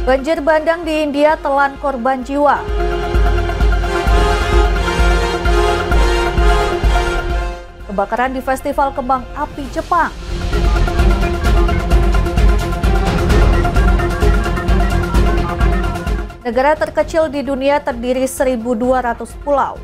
Banjir bandang di India telan korban jiwa. Kebakaran di Festival Kembang Api Jepang. Negara terkecil di dunia terdiri 1.200 pulau.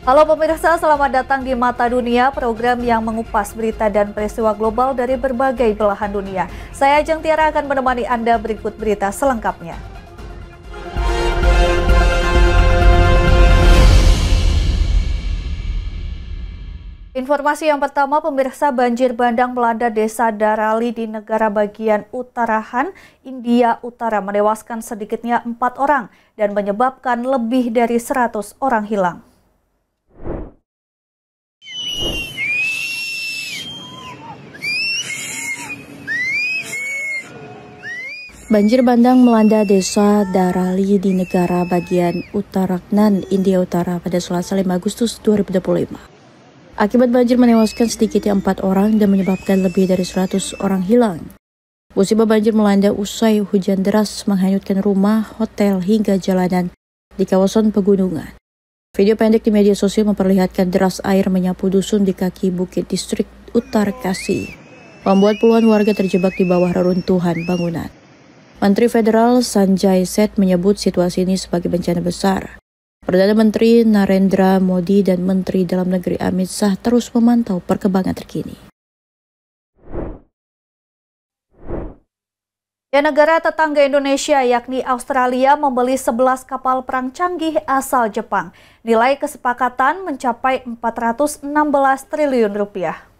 Halo pemirsa, selamat datang di Mata Dunia, program yang mengupas berita dan peristiwa global dari berbagai belahan dunia. Saya Ajeng Tiara akan menemani Anda berikut berita selengkapnya. Informasi yang pertama, pemirsa, banjir bandang melanda desa Darali di negara bagian Uttarakhand, India Utara, menewaskan sedikitnya 4 orang dan menyebabkan lebih dari 100 orang hilang. Banjir bandang melanda desa Darali di negara bagian Uttarakhand, India Utara pada Selasa 5 Agustus 2025. Akibat banjir menewaskan sedikitnya 4 orang dan menyebabkan lebih dari 100 orang hilang. Musibah banjir melanda usai hujan deras menghanyutkan rumah, hotel, hingga jalanan di kawasan pegunungan. Video pendek di media sosial memperlihatkan deras air menyapu dusun di kaki bukit distrik Uttarkasi, membuat puluhan warga terjebak di bawah reruntuhan bangunan. Menteri Federal Sanjay Seth menyebut situasi ini sebagai bencana besar. Perdana Menteri Narendra Modi dan Menteri Dalam Negeri Amit Shah terus memantau perkembangan terkini. Negara tetangga Indonesia yakni Australia membeli 11 kapal perang canggih asal Jepang. Nilai kesepakatan mencapai 416 triliun rupiah.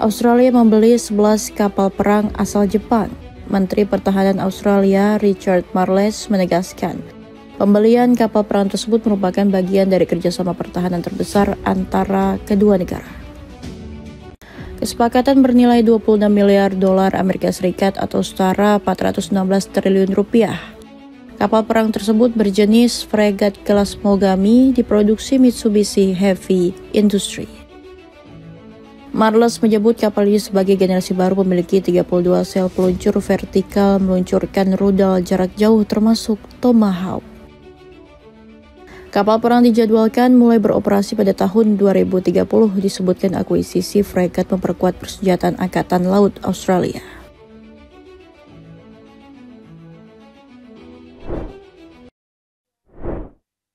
Australia membeli 11 kapal perang asal Jepang. Menteri Pertahanan Australia Richard Marles menegaskan, pembelian kapal perang tersebut merupakan bagian dari kerjasama pertahanan terbesar antara kedua negara. Kesepakatan bernilai 26 miliar dolar Amerika Serikat atau setara 416 triliun rupiah. Kapal perang tersebut berjenis fregat kelas Mogami diproduksi Mitsubishi Heavy Industry. Marles menyebut kapal ini sebagai generasi baru memiliki 32 sel peluncur vertikal meluncurkan rudal jarak jauh termasuk Tomahawk. Kapal perang dijadwalkan mulai beroperasi pada tahun 2030. Disebutkan akuisisi fregat memperkuat persenjataan Angkatan Laut Australia.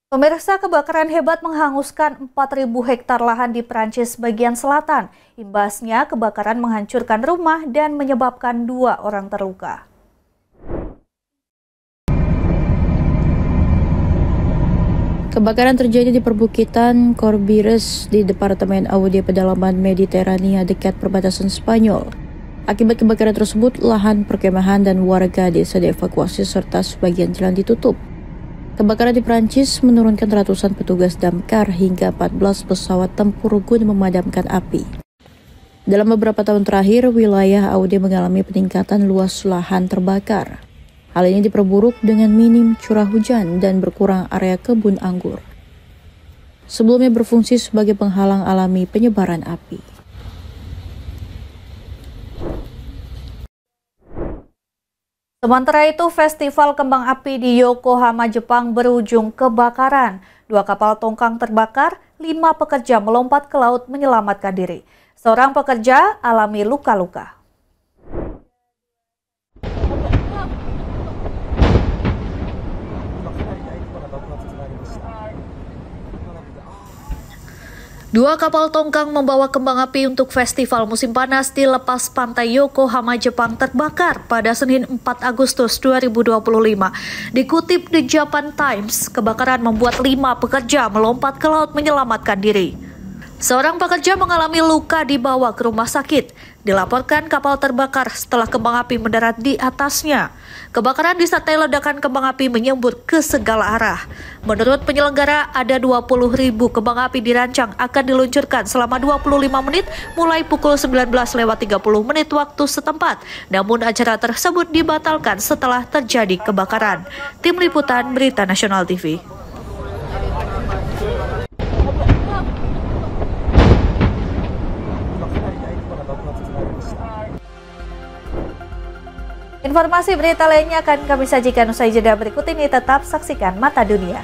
Pemirsa, kebakaran hebat menghanguskan 4.000 hektar lahan di Prancis bagian selatan. Imbasnya, kebakaran menghancurkan rumah dan menyebabkan 2 orang terluka. Kebakaran terjadi di perbukitan Corbires di Departemen Aude Pedalaman Mediterania dekat perbatasan Spanyol. Akibat kebakaran tersebut, lahan perkemahan dan warga desa dievakuasi serta sebagian jalan ditutup. Kebakaran di Prancis menurunkan ratusan petugas damkar hingga 14 pesawat tempur guna memadamkan api. Dalam beberapa tahun terakhir, wilayah Aude mengalami peningkatan luas lahan terbakar. Hal ini diperburuk dengan minim curah hujan dan berkurang area kebun anggur. Sebelumnya berfungsi sebagai penghalang alami penyebaran api. Sementara itu, Festival Kembang Api di Yokohama, Jepang berujung kebakaran. 2 kapal tongkang terbakar, 5 pekerja melompat ke laut menyelamatkan diri. Seorang pekerja alami luka-luka. Dua kapal tongkang membawa kembang api untuk festival musim panas di lepas pantai Yokohama, Jepang terbakar pada Senin 4 Agustus 2025. Dikutip di Japan Times, kebakaran membuat 5 pekerja melompat ke laut menyelamatkan diri. Seorang pekerja mengalami luka dibawa ke rumah sakit. Dilaporkan kapal terbakar setelah kembang api mendarat di atasnya. Kebakaran disertai ledakan kembang api menyembur ke segala arah. Menurut penyelenggara, ada 20.000 kembang api dirancang akan diluncurkan selama 25 menit mulai pukul 19.30 waktu setempat. Namun acara tersebut dibatalkan setelah terjadi kebakaran. Tim Liputan Berita Nasional TV. Informasi berita lainnya akan kami sajikan usai jeda berikut ini. Tetap saksikan Mata Dunia.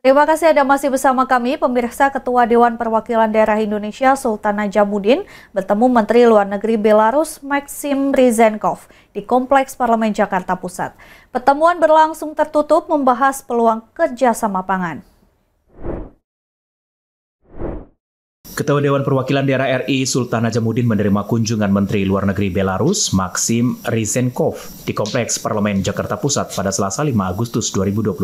Terima kasih Anda masih bersama kami. Pemirsa, Ketua Dewan Perwakilan Daerah Indonesia Sultan Najamuddin bertemu Menteri Luar Negeri Belarus Maksim Ryzhenkov di Kompleks Parlemen Jakarta Pusat. Pertemuan berlangsung tertutup membahas peluang kerjasama pangan. Ketua Dewan Perwakilan Daerah RI Sultan Najamuddin menerima kunjungan Menteri Luar Negeri Belarus Maksim Ryzhenkov di Kompleks Parlemen Jakarta Pusat pada Selasa 5 Agustus 2025.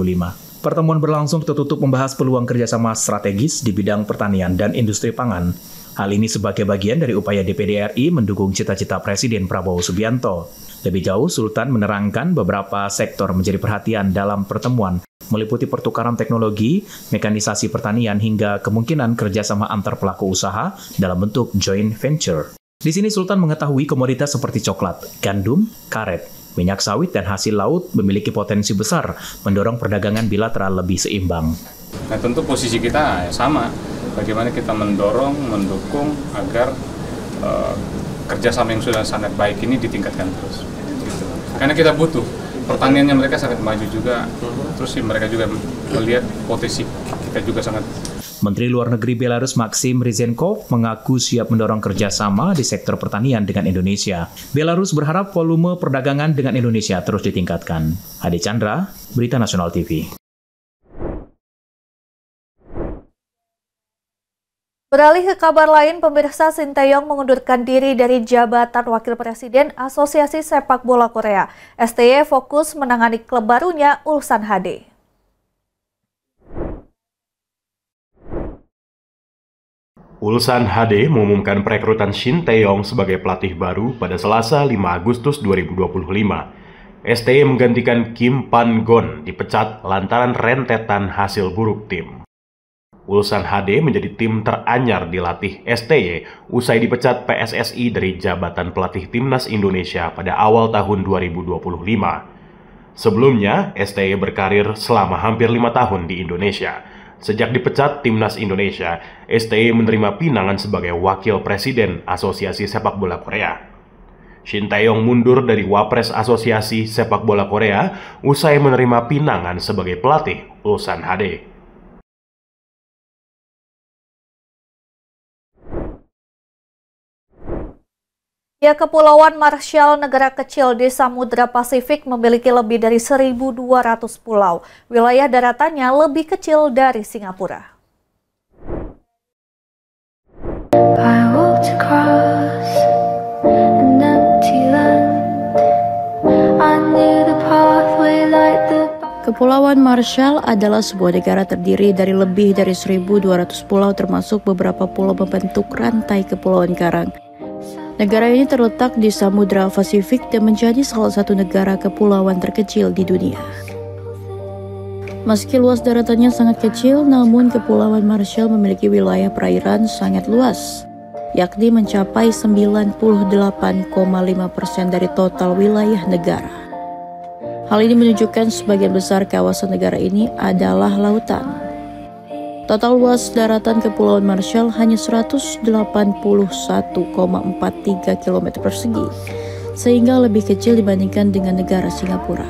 Pertemuan berlangsung tertutup membahas peluang kerjasama strategis di bidang pertanian dan industri pangan. Hal ini sebagai bagian dari upaya DPD RI mendukung cita-cita Presiden Prabowo Subianto. Lebih jauh, Sultan menerangkan beberapa sektor menjadi perhatian dalam pertemuan, meliputi pertukaran teknologi, mekanisasi pertanian, hingga kemungkinan kerjasama antar pelaku usaha dalam bentuk joint venture. Di sini Sultan mengetahui komoditas seperti coklat, gandum, karet, minyak sawit, dan hasil laut memiliki potensi besar mendorong perdagangan bilateral lebih seimbang. Nah, tentu posisi kita sama, bagaimana kita mendukung agar kerjasama yang sudah sangat baik ini ditingkatkan terus. Gitu. Karena kita butuh, pertaniannya mereka sangat maju juga, terus mereka juga melihat potensi kita juga sangat. Menteri Luar Negeri Belarus Maksim Ryzhenkov mengaku siap mendorong kerjasama di sektor pertanian dengan Indonesia. Belarus berharap volume perdagangan dengan Indonesia terus ditingkatkan. Hadi Chandra, Berita Nasional TV. Beralih ke kabar lain, pemirsa, Sinteyong mengundurkan diri dari jabatan Wakil Presiden Asosiasi Sepak Bola Korea. STY fokus menangani klub barunya Ulsan HD. Ulsan HD mengumumkan perekrutan Shin Tae-yong sebagai pelatih baru pada Selasa 5 Agustus 2025. STY menggantikan Kim Pan-gon dipecat lantaran rentetan hasil buruk tim. Ulsan HD menjadi tim teranyar dilatih STY usai dipecat PSSI dari jabatan pelatih Timnas Indonesia pada awal tahun 2025. Sebelumnya, STY berkarir selama hampir 5 tahun di Indonesia. Sejak dipecat Timnas Indonesia, STY menerima pinangan sebagai Wakil Presiden Asosiasi Sepak Bola Korea. Shin Tae-yong mundur dari Wapres Asosiasi Sepak Bola Korea usai menerima pinangan sebagai pelatih Ulsan HD. Ya, Kepulauan Marshall, negara kecil di Samudra Pasifik, memiliki lebih dari 1.200 pulau. Wilayah daratannya lebih kecil dari Singapura. Kepulauan Marshall adalah sebuah negara terdiri dari lebih dari 1.200 pulau, termasuk beberapa pulau membentuk rantai kepulauan karang. Negara ini terletak di Samudra Pasifik dan menjadi salah satu negara kepulauan terkecil di dunia. Meski luas daratannya sangat kecil, namun Kepulauan Marshall memiliki wilayah perairan sangat luas, yakni mencapai 98,5% dari total wilayah negara. Hal ini menunjukkan sebagian besar kawasan negara ini adalah lautan. Total luas daratan Kepulauan Marshall hanya 181,43 km persegi, sehingga lebih kecil dibandingkan dengan negara Singapura.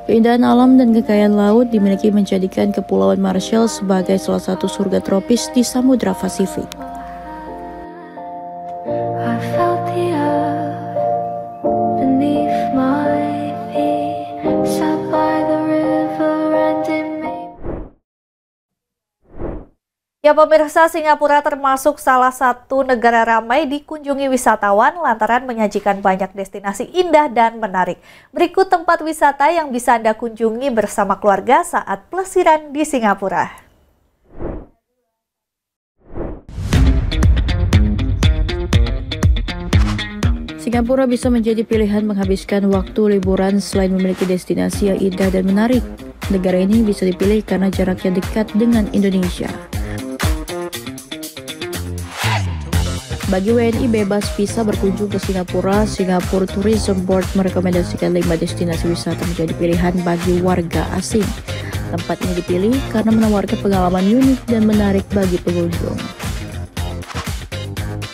Keindahan alam dan kekayaan laut dimiliki menjadikan Kepulauan Marshall sebagai salah satu surga tropis di Samudra Pasifik. Ya, Ya pemirsa, Singapura termasuk salah satu negara ramai dikunjungi wisatawan lantaran menyajikan banyak destinasi indah dan menarik. Berikut tempat wisata yang bisa Anda kunjungi bersama keluarga saat pelesiran di Singapura. Singapura bisa menjadi pilihan menghabiskan waktu liburan selain memiliki destinasi yang indah dan menarik. Negara ini bisa dipilih karena jaraknya dekat dengan Indonesia. Bagi WNI bebas visa berkunjung ke Singapura, Singapore Tourism Board merekomendasikan 5 destinasi wisata menjadi pilihan bagi warga asing. Tempat ini dipilih karena menawarkan pengalaman unik dan menarik bagi pengunjung.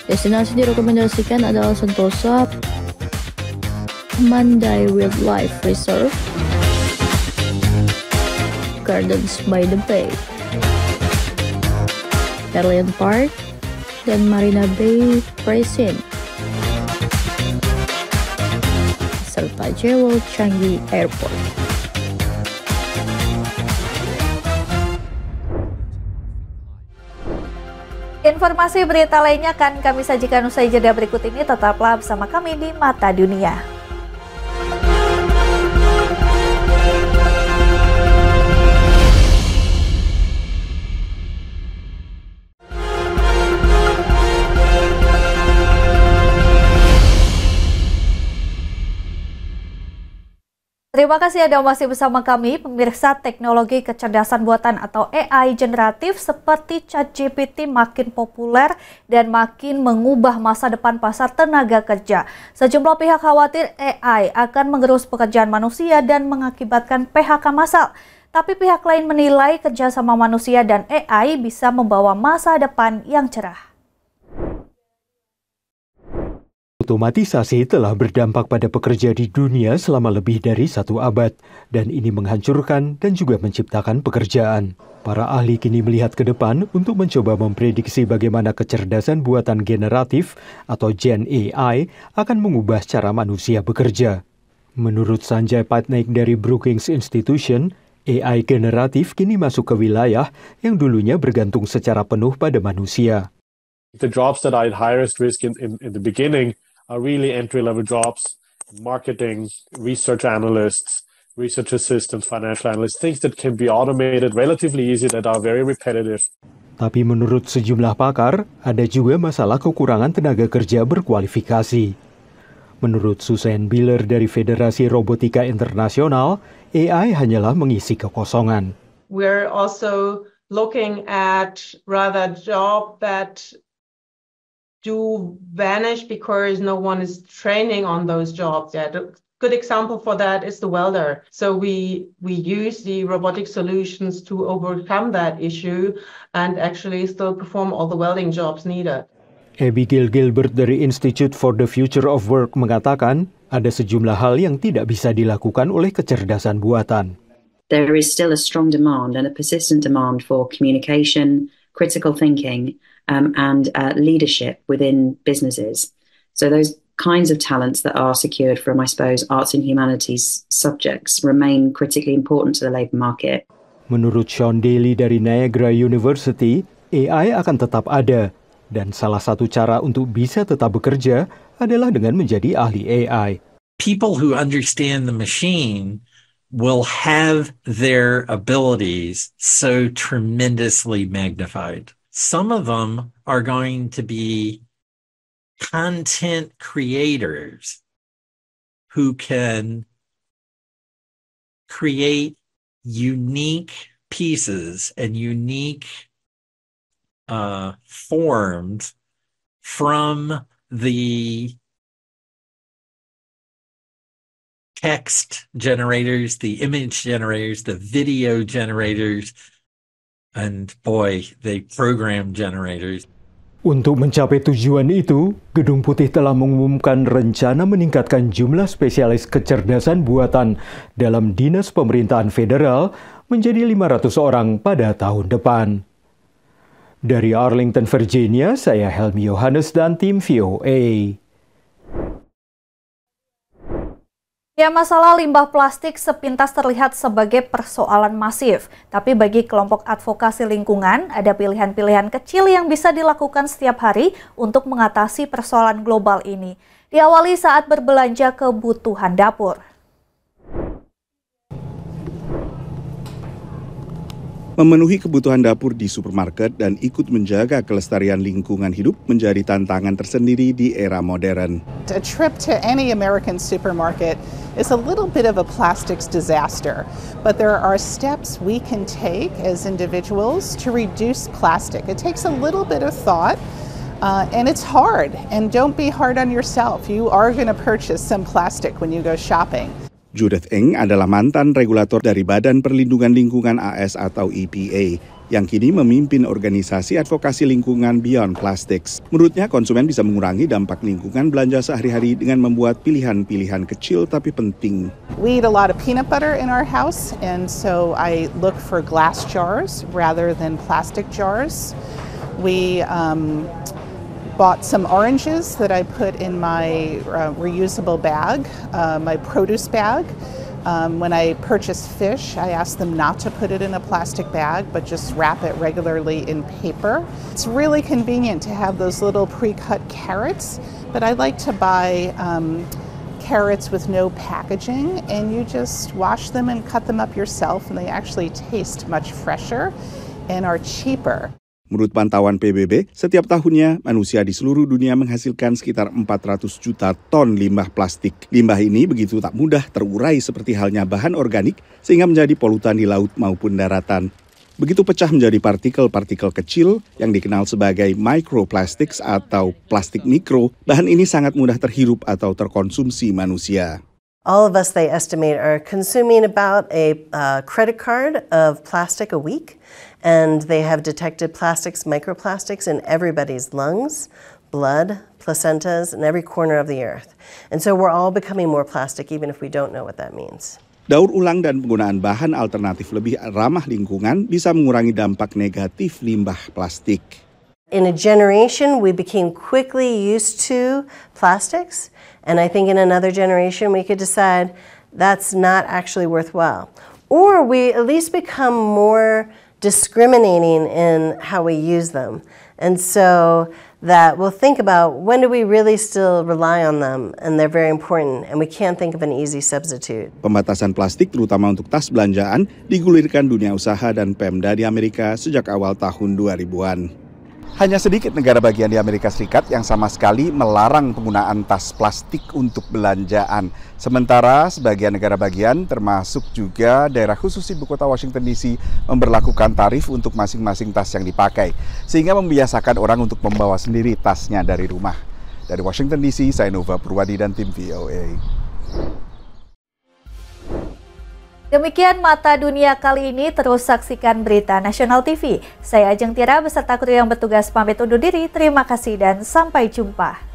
Destinasi direkomendasikan adalah Sentosa, Mandai Wildlife Reserve, Gardens by the Bay, Darling Park, dan Marina Bay Crescent, serta Jewel Changi Airport. Informasi berita lainnya akan kami sajikan usai jeda berikut ini. Tetaplah bersama kami di Mata Dunia. Terima kasih Anda masih bersama kami, pemirsa. Teknologi kecerdasan buatan atau AI generatif seperti ChatGPT makin populer dan makin mengubah masa depan pasar tenaga kerja. Sejumlah pihak khawatir AI akan mengerus pekerjaan manusia dan mengakibatkan PHK massal. Tapi pihak lain menilai kerjasama manusia dan AI bisa membawa masa depan yang cerah. Otomatisasi telah berdampak pada pekerja di dunia selama lebih dari 1 abad, dan ini menghancurkan dan juga menciptakan pekerjaan. Para ahli kini melihat ke depan untuk mencoba memprediksi bagaimana kecerdasan buatan generatif atau Gen AI akan mengubah cara manusia bekerja. Menurut Sanjay Patnaik dari Brookings Institution, AI generatif kini masuk ke wilayah yang dulunya bergantung secara penuh pada manusia. The jobs that I'd highest risk in the beginning are really entry-level jobs, marketing, research analysts, research assistants, financial analysts, things that can be automated relatively easy that are very repetitive. Tapi menurut sejumlah pakar, ada juga masalah kekurangan tenaga kerja berkualifikasi. Menurut Susan Biller dari Federasi Robotika Internasional, AI hanyalah mengisi kekosongan. We're also looking at rather job that do vanish because no one is training on those jobs yet. A good example for that is the welder. So we use the robotic solutions to overcome that issue and actually still perform all the welding jobs needed. Abigail Gilbert dari Institute for the Future of Work mengatakan, ada sejumlah hal yang tidak bisa dilakukan oleh kecerdasan buatan. There is still a strong demand and a persistent demand for communication, critical thinking, and leadership within businesses. So those kinds of talents that are secured from, I suppose, arts and humanities subjects remain critically important to the labour market. Menurut Sean Daly dari Niagara University, AI akan tetap ada, dan salah satu cara untuk bisa tetap bekerja adalah dengan menjadi ahli AI. People who understand the machine will have their abilities so tremendously magnified. Some of them are going to be content creators who can create unique pieces and unique forms from the text generators, the image generators, the video generators, and boy, the program generators. Untuk mencapai tujuan itu, Gedung Putih telah mengumumkan rencana meningkatkan jumlah spesialis kecerdasan buatan dalam Dinas Pemerintahan Federal menjadi 500 orang pada tahun depan. Dari Arlington, Virginia, saya Helmi Yohanes dan tim VOA. Ya, masalah limbah plastik sepintas terlihat sebagai persoalan masif. Tapi bagi kelompok advokasi lingkungan, ada pilihan-pilihan kecil yang bisa dilakukan setiap hari untuk mengatasi persoalan global ini. Diawali saat berbelanja kebutuhan dapur. Memenuhi kebutuhan dapur di supermarket dan ikut menjaga kelestarian lingkungan hidup menjadi tantangan tersendiri di era modern. A trip to any American supermarket is a little bit of a plastics disaster, but there are steps we can take as individuals to reduce plastic. It takes a little bit of thought, and it's hard. And don't be hard on yourself. You are going to purchase some plastic when you go shopping. Judith Eng adalah mantan regulator dari Badan Perlindungan Lingkungan AS atau EPA yang kini memimpin organisasi advokasi lingkungan Beyond Plastics. Menurutnya konsumen bisa mengurangi dampak lingkungan belanja sehari-hari dengan membuat pilihan-pilihan kecil tapi penting. We eat a lot of peanut butter in our house, and so I look for glass jars rather than plastic jars. We bought some oranges that I put in my reusable bag, my produce bag. When I purchase fish, I ask them not to put it in a plastic bag, but just wrap it regularly in paper. It's really convenient to have those little pre-cut carrots, but I like to buy carrots with no packaging, and you just wash them and cut them up yourself, and they actually taste much fresher and are cheaper. Menurut pantauan PBB, setiap tahunnya manusia di seluruh dunia menghasilkan sekitar 400 juta ton limbah plastik. Limbah ini begitu tak mudah terurai seperti halnya bahan organik sehingga menjadi polutan di laut maupun daratan. Begitu pecah menjadi partikel-partikel kecil yang dikenal sebagai microplastics atau plastik mikro, bahan ini sangat mudah terhirup atau terkonsumsi manusia. All of us, they estimate, are consuming about a credit card of plastic a week, and they have detected plastics, microplastics in everybody's lungs, blood, placentas, and every corner of the earth. And so we're all becoming more plastic, even if we don't know what that means. Daur ulang dan penggunaan bahan alternatif lebih ramah lingkungan bisa mengurangi dampak negatif limbah plastik. In a generation, we became quickly used to plastics, and I think in another generation, we could decide that's not actually worthwhile. Or we at least become more discriminating in how we use them. And so that we'll think about when do we really still rely on them, and they're very important, and we can't think of an easy substitute. Pembatasan plastik terutama untuk tas belanjaan digulirkan dunia usaha dan Pemda di Amerika sejak awal tahun 2000-an. Hanya sedikit negara bagian di Amerika Serikat yang sama sekali melarang penggunaan tas plastik untuk belanjaan. Sementara sebagian negara bagian, termasuk juga daerah khusus ibu kota Washington DC, memberlakukan tarif untuk masing-masing tas yang dipakai, sehingga membiasakan orang untuk membawa sendiri tasnya dari rumah. Dari Washington DC, saya Nova Purwadi dan tim VOA. Demikian Mata Dunia kali ini, terus saksikan Berita Nasional TV. Saya Ajeng Tira beserta kru yang bertugas pamit undur diri. Terima kasih dan sampai jumpa.